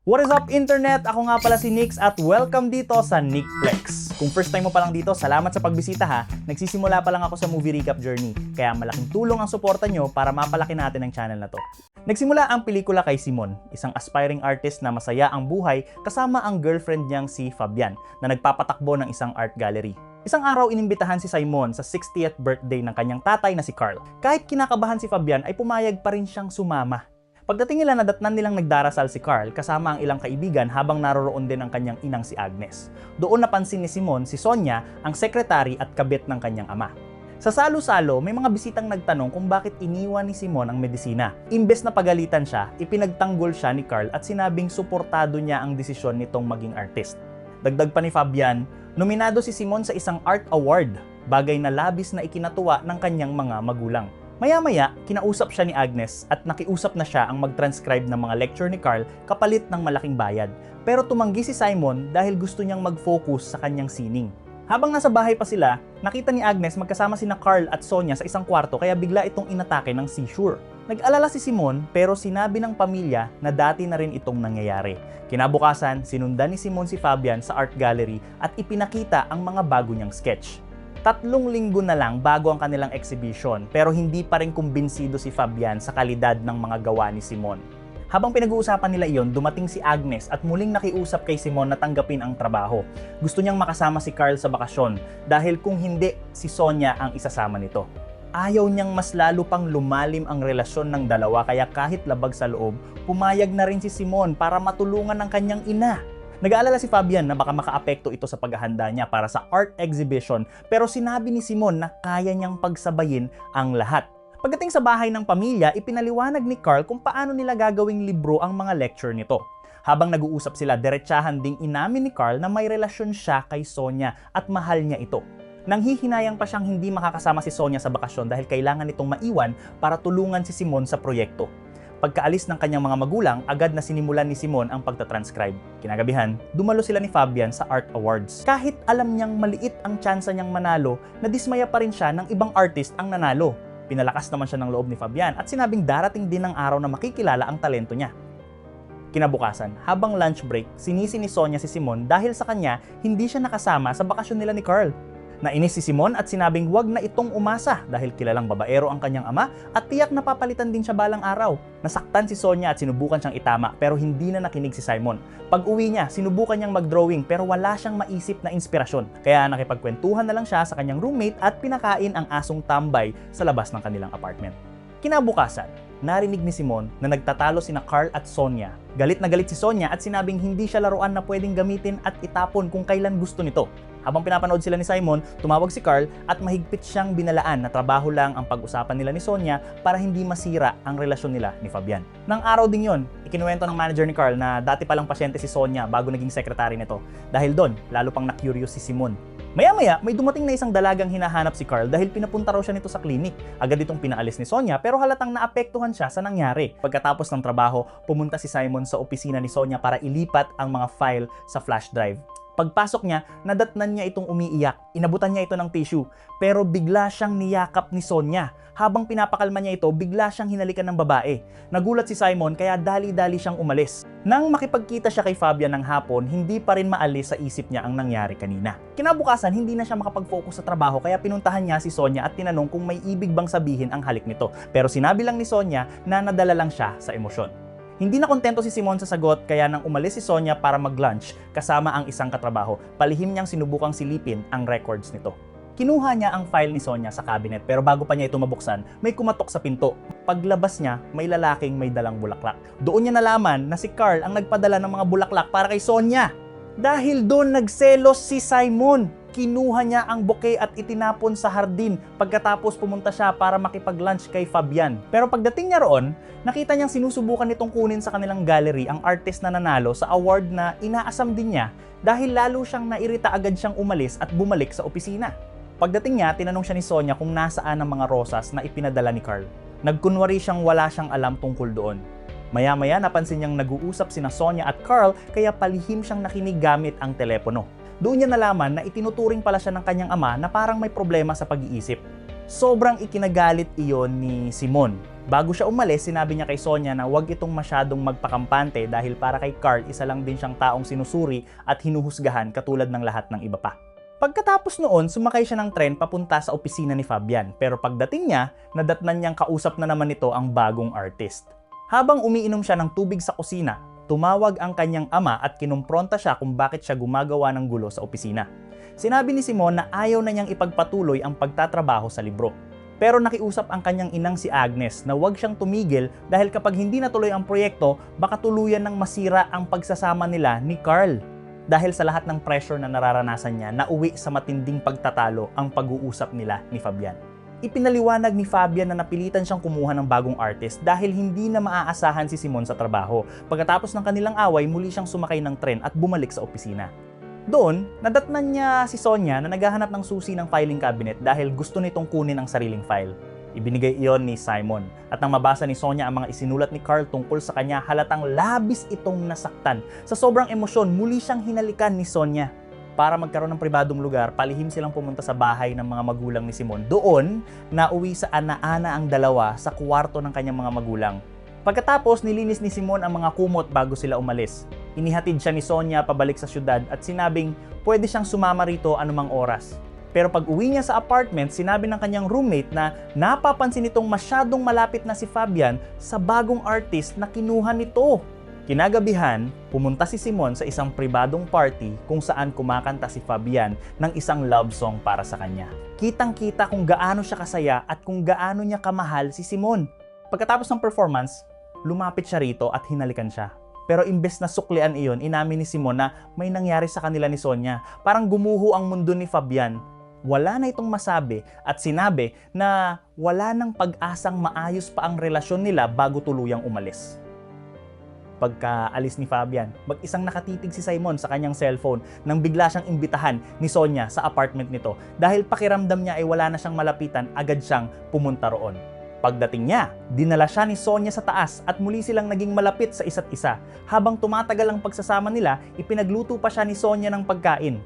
What is up, internet? Ako nga pala si Nix at welcome dito sa Nickplex. Kung first time mo pa lang dito, salamat sa pagbisita ha. Nagsisimula pa lang ako sa movie recap journey, kaya malaking tulong ang suporta nyo para mapalaki natin ang channel na to. Nagsimula ang pelikula kay Simon, isang aspiring artist na masaya ang buhay kasama ang girlfriend niyang si Fabian na nagpapatakbo ng isang art gallery. Isang araw inimbitahan si Simon sa 60th birthday ng kanyang tatay na si Carl. Kahit kinakabahan si Fabian ay pumayag pa rin siyang sumama. Pagdating nila, nadatnan nilang nagdarasal si Carl kasama ang ilang kaibigan habang naroroon din ang kanyang inang si Agnes. Doon napansin ni Simon si Sonia, ang sekretary at kabit ng kanyang ama. Sa salo-salo, may mga bisitang nagtanong kung bakit iniwan ni Simon ang medisina. Imbes na pagalitan siya, ipinagtanggol siya ni Carl at sinabing suportado niya ang desisyon nitong maging artist. Dagdag pa ni Fabian, nominado si Simon sa isang art award, bagay na labis na ikinatuwa ng kanyang mga magulang. Maya-maya, kinausap siya ni Agnes at nakiusap na siya ang mag-transcribe ng mga lecture ni Carl kapalit ng malaking bayad. Pero tumanggi si Simon dahil gusto niyang mag-focus sa kanyang sining. Habang nasa bahay pa sila, nakita ni Agnes magkasama sina Carl at Sonia sa isang kwarto kaya bigla itong inatake ng seizure. Nag-alala si Simon pero sinabi ng pamilya na dati na rin itong nangyayari. Kinabukasan, sinundan ni Simon si Fabian sa art gallery at ipinakita ang mga bago niyang sketch. 3 linggo na lang bago ang kanilang exhibition pero hindi pa rin kumbinsido si Fabian sa kalidad ng mga gawa ni Simon. Habang pinag-uusapan nila iyon, dumating si Agnes at muling nakiusap kay Simon na tanggapin ang trabaho. Gusto niyang makasama si Carl sa bakasyon dahil kung hindi, si Sonia ang isasama nito. Ayaw niyang mas lalo pang lumalim ang relasyon ng dalawa kaya kahit labag sa loob, pumayag na rin si Simon para matulungan ang kanyang ina. Nag-aalala si Fabian na baka makaapekto ito sa paghahanda niya para sa art exhibition pero sinabi ni Simon na kaya niyang pagsabayin ang lahat. Pagdating sa bahay ng pamilya, ipinaliwanag ni Carl kung paano nila gagawing libro ang mga lecture nito. Habang nag-uusap sila, diretsahan ding inamin ni Carl na may relasyon siya kay Sonia at mahal niya ito. Nanghihinayang pa siyang hindi makakasama si Sonia sa bakasyon dahil kailangan nitong maiwan para tulungan si Simon sa proyekto. Pagkaalis ng kanyang mga magulang, agad na sinimulan ni Simon ang pagtatranscribe. Kinagabihan, dumalo sila ni Fabian sa Art Awards. Kahit alam niyang maliit ang tsansa niyang manalo, nadismaya pa rin siya ng ibang artist ang nanalo. Pinalakas naman siya ng loob ni Fabian at sinabing darating din ang araw na makikilala ang talento niya. Kinabukasan, habang lunch break, sinisi ni Sonia si Simon dahil sa kanya hindi siya nakasama sa bakasyon nila ni Carl. Nainis si Simon at sinabing wag na itong umasa dahil kilalang babaero ang kanyang ama at tiyak na papalitan din siya balang araw. Nasaktan si Sonia at sinubukan siyang itama pero hindi na nakinig si Simon. Pag-uwi niya, sinubukan niyang mag-drawing pero wala siyang maisip na inspirasyon. Kaya nakipagkwentuhan na lang siya sa kanyang roommate at pinakain ang asong tambay sa labas ng kanilang apartment. Kinabukasan, narinig ni Simon na nagtatalo sina Carl at Sonia. Galit na galit si Sonia at sinabing hindi siya laruan na pwedeng gamitin at itapon kung kailan gusto nito. Habang pinapanood sila ni Simon, tumawag si Carl at mahigpit siyang binalaan na trabaho lang ang pag-usapan nila ni Sonia para hindi masira ang relasyon nila ni Fabian. Nang araw ding yon, ikinuwento ng manager ni Carl na dati palang pasyente si Sonia bago naging sekretary nito. Dahil doon, lalo pang na-curious si Simon. Maya-maya, may dumating na isang dalagang hinahanap si Carl dahil pinapunta raw siya nito sa klinik. Agad itong pinaalis ni Sonia pero halatang naapektuhan siya sa nangyari. Pagkatapos ng trabaho, pumunta si Simon sa opisina ni Sonia para ilipat ang mga file sa flash drive. Pagpasok niya, nadatnan niya itong umiiyak. Inabutan niya ito ng tissue. Pero bigla siyang niyakap ni Sonia. Habang pinapakalma niya ito, bigla siyang hinalikan ng babae. Nagulat si Simon kaya dali-dali siyang umalis. Nang makipagkita siya kay Fabian ng hapon, hindi pa rin maalis sa isip niya ang nangyari kanina. Kinabukasan, hindi na siya makapag-focus sa trabaho kaya pinuntahan niya si Sonia at tinanong kung may ibig bang sabihin ang halik nito. Pero sinabi lang ni Sonia na nadala lang siya sa emosyon. Hindi na kontento si Simon sa sagot kaya nang umalis si Sonia para mag-lunch kasama ang isang katrabaho, palihim niyang sinubukang silipin ang records nito. Kinuha niya ang file ni Sonia sa cabinet pero bago pa niya ito mabuksan, may kumatok sa pinto. Paglabas niya, may lalaking may dalang bulaklak. Doon niya nalaman na si Carl ang nagpadala ng mga bulaklak para kay Sonia. Dahil doon nagselos si Simon. Kinuha niya ang bouquet at itinapon sa hardin pagkatapos pumunta siya para makipag-lunch kay Fabian. Pero pagdating niya roon, nakita niyang sinusubukan nitong kunin sa kanilang gallery ang artist na nanalo sa award na inaasam din niya dahil lalo siyang nairita agad siyang umalis at bumalik sa opisina. Pagdating niya, tinanong siya ni Sonia kung nasaan ang mga rosas na ipinadala ni Carl. Nagkunwari siyang wala siyang alam tungkol doon. Maya-maya napansin niyang nag-uusap sina Sonia at Carl kaya palihim siyang nakinig gamit ang telepono. Doon niya nalaman na itinuturing pala siya ng kanyang ama na parang may problema sa pag-iisip. Sobrang ikinagalit iyon ni Simon. Bago siya umalis, sinabi niya kay Sonia na huwag itong masyadong magpakampante dahil para kay Carl, isa lang din siyang taong sinusuri at hinuhusgahan katulad ng lahat ng iba pa. Pagkatapos noon, sumakay siya ng tren papunta sa opisina ni Fabian, pero pagdating niya, nadatnan niyang kausap na naman ito ang bagong artist. Habang umiinom siya ng tubig sa kusina, tumawag ang kanyang ama at kinumpronta siya kung bakit siya gumagawa ng gulo sa opisina. Sinabi ni Simon na ayaw na niyang ipagpatuloy ang pagtatrabaho sa libro. Pero nakiusap ang kanyang inang si Agnes na huwag siyang tumigil dahil kapag hindi natuloy ang proyekto, baka tuluyan ng masira ang pagsasama nila ni Carl. Dahil sa lahat ng pressure na nararanasan niya, nauwi sa matinding pagtatalo ang pag-uusap nila ni Fabian. Ipinaliwanag ni Fabian na napilitan siyang kumuha ng bagong artist dahil hindi na maaasahan si Simon sa trabaho. Pagkatapos ng kanilang away, muli siyang sumakay ng tren at bumalik sa opisina. Doon, nadatnan niya si Sonia na naghahanap ng susi ng filing cabinet dahil gusto nitong kunin ang sariling file. Ibinigay iyon ni Simon at nang mabasa ni Sonia ang mga isinulat ni Carl tungkol sa kanya, halatang labis itong nasaktan. Sa sobrang emosyon, muli siyang hinalikan ni Sonia. Para magkaroon ng pribadong lugar, palihim silang pumunta sa bahay ng mga magulang ni Simon. Doon, nauwi sa ana-ana ang dalawa sa kwarto ng kanyang mga magulang. Pagkatapos, nilinis ni Simon ang mga kumot bago sila umalis. Inihatid siya ni Sonia pabalik sa syudad at sinabing pwede siyang sumama rito anumang oras. Pero pag uwi niya sa apartment, sinabi ng kanyang roommate na napapansin itong masyadong malapit na si Fabian sa bagong artist na kinuha nito. Kinagabihan, pumunta si Simon sa isang pribadong party kung saan kumakanta si Fabian ng isang love song para sa kanya. Kitang-kita kung gaano siya kasaya at kung gaano niya kamahal si Simon. Pagkatapos ng performance, lumapit siya rito at hinalikan siya. Pero imbes na suklian iyon, inamin ni Simon na may nangyari sa kanila ni Sonia. Parang gumuho ang mundo ni Fabian. Wala na itong masabi at sinabi na wala nang pag-asang maayos pa ang relasyon nila bago tuluyang umalis. Pagkaalis ni Fabian, mag-isang nakatitig si Simon sa kanyang cellphone nang bigla siyang imbitahan ni Sonia sa apartment nito. Dahil pakiramdam niya ay wala na siyang malapitan, agad siyang pumunta roon. Pagdating niya, dinala siya ni Sonia sa taas at muli silang naging malapit sa isa't isa. Habang tumatagal ang pagsasama nila, ipinagluto pa siya ni Sonia ng pagkain.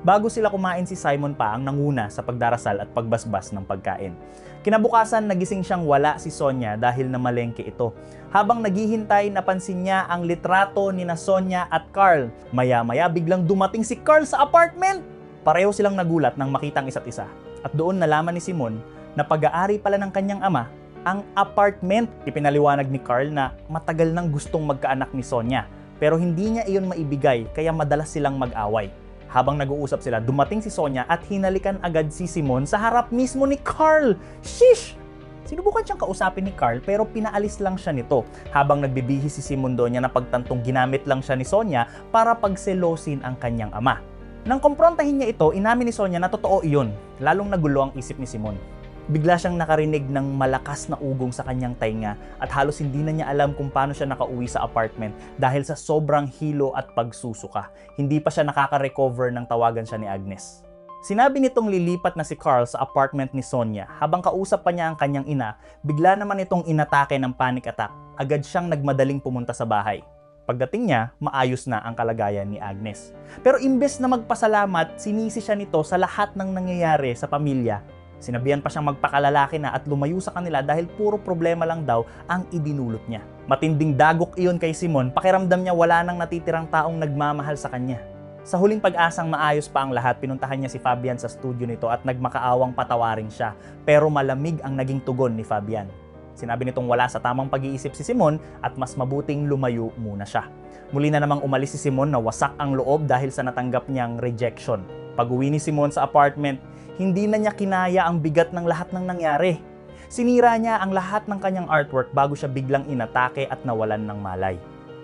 Bago sila kumain, si Simon pa ang nanguna sa pagdarasal at pagbasbas ng pagkain. Kinabukasan, nagising siyang wala si Sonia dahil namalengke ito. Habang naghihintay, napansin niya ang litrato ni na Sonia at Carl. Maya-maya, biglang dumating si Carl sa apartment! Pareho silang nagulat nang makitang isa't isa. At doon nalaman ni Simon na pag-aari pala ng kanyang ama ang apartment. Ipinaliwanag ni Carl na matagal nang gustong magkaanak ni Sonia, pero hindi niya iyon maibigay kaya madalas silang mag-away. Habang nag-uusap sila, dumating si Sonia at hinalikan agad si Simon sa harap mismo ni Carl. Sheesh! Sinubukan siyang kausapin ni Carl pero pinaalis lang siya nito. Habang nagbibihis si Simon doon niya na pagtantong ginamit lang siya ni Sonia para pagselosin ang kanyang ama. Nang kumprontahin niya ito, inamin ni Sonia na totoo iyon. Lalong nagulo ang isip ni Simon. Bigla siyang nakarinig ng malakas na ugong sa kanyang tainga at halos hindi na niya alam kung paano siya nakauwi sa apartment dahil sa sobrang hilo at pagsusuka. Hindi pa siya nakaka-recover nang tawagan siya ni Agnes. Sinabi nitong lilipat na si Carl sa apartment ni Sonia. Habang kausap pa niya ang kanyang ina, bigla naman itong inatake ng panic attack. Agad siyang nagmadaling pumunta sa bahay. Pagdating niya, maayos na ang kalagayan ni Agnes. Pero imbes na magpasalamat, sinisi siya nito sa lahat ng nangyayari sa pamilya. Sinabihan pa siyang magpakalalaki na at lumayo sa kanila dahil puro problema lang daw ang idinulot niya. Matinding dagok iyon kay Simon, pakiramdam niya wala nang natitirang taong nagmamahal sa kanya. Sa huling pag-asang maayos pa ang lahat, pinuntahan niya si Fabian sa studio nito at nagmakaawang patawarin siya. Pero malamig ang naging tugon ni Fabian. Sinabi nitong wala sa tamang pag-iisip si Simon at mas mabuting lumayo muna siya. Muli na namang umalis si Simon na wasak ang loob dahil sa natanggap niyang rejection. Pag-uwi ni Simon sa apartment, hindi na niya kinaya ang bigat ng lahat ng nangyari. Sinira niya ang lahat ng kanyang artwork bago siya biglang inatake at nawalan ng malay.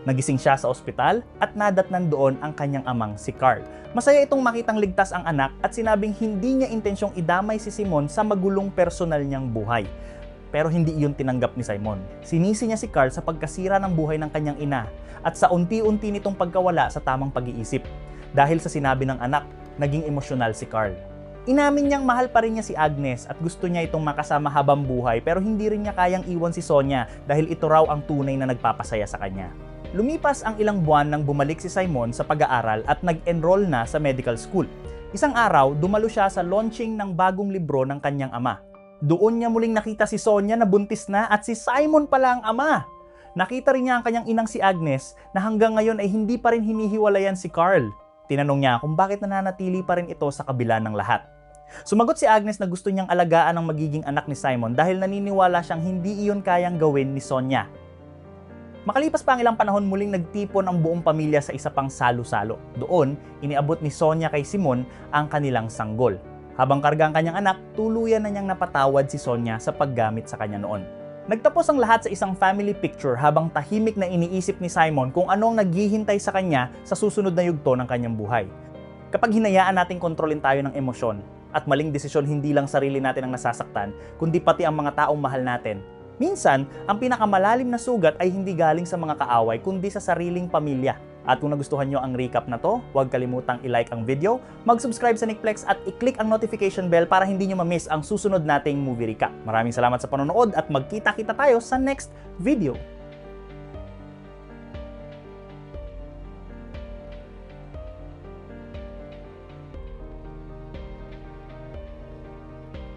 Nagising siya sa ospital at nadatnan doon ang kanyang amang si Carl. Masaya itong makitang ligtas ang anak at sinabing hindi niya intensyong idamay si Simon sa magulong personal niyang buhay. Pero hindi iyon tinanggap ni Simon. Sinisi niya si Carl sa pagkasira ng buhay ng kanyang ina at sa unti-unti nitong pagkawala sa tamang pag-iisip. Dahil sa sinabi ng anak, naging emosyonal si Carl. Inamin niyang mahal pa rin niya si Agnes at gusto niya itong makasama habang buhay pero hindi rin niya kayang iwan si Sonia dahil ito raw ang tunay na nagpapasaya sa kanya. Lumipas ang ilang buwan nang bumalik si Simon sa pag-aaral at nag-enroll na sa medical school. Isang araw, dumalo siya sa launching ng bagong libro ng kanyang ama. Doon niya muling nakita si Sonia na buntis na at si Simon pala ang ama. Nakita rin niya ang kanyang inang si Agnes na hanggang ngayon ay hindi pa rin hinihiwalayan si Carl. Tinanong niya kung bakit nananatili pa rin ito sa kabila ng lahat. Sumagot si Agnes na gusto niyang alagaan ang magiging anak ni Simon dahil naniniwala siyang hindi iyon kayang gawin ni Sonia. Makalipas pa ang ilang panahon, muling nagtipon ang buong pamilya sa isa pang salo-salo. Doon, iniabot ni Sonia kay Simon ang kanilang sanggol. Habang karga ang kanyang anak, tuluyan na niyang napatawad si Sonia sa paggamit sa kanya noon. Nagtapos ang lahat sa isang family picture habang tahimik na iniisip ni Simon kung ano ang naghihintay sa kanya sa susunod na yugto ng kanyang buhay. Kapag hinayaan nating kontrolin tayo ng emosyon at maling desisyon, hindi lang sarili natin ang nasasaktan, kundi pati ang mga taong mahal natin. Minsan, ang pinakamalalim na sugat ay hindi galing sa mga kaaway kundi sa sariling pamilya. At kung nagustuhan nyo ang recap na to, huwag kalimutang i-like ang video, mag-subscribe sa Nickplex at i-click ang notification bell para hindi nyo ma-miss ang susunod nating movie recap. Maraming salamat sa panonood at magkita-kita tayo sa next video.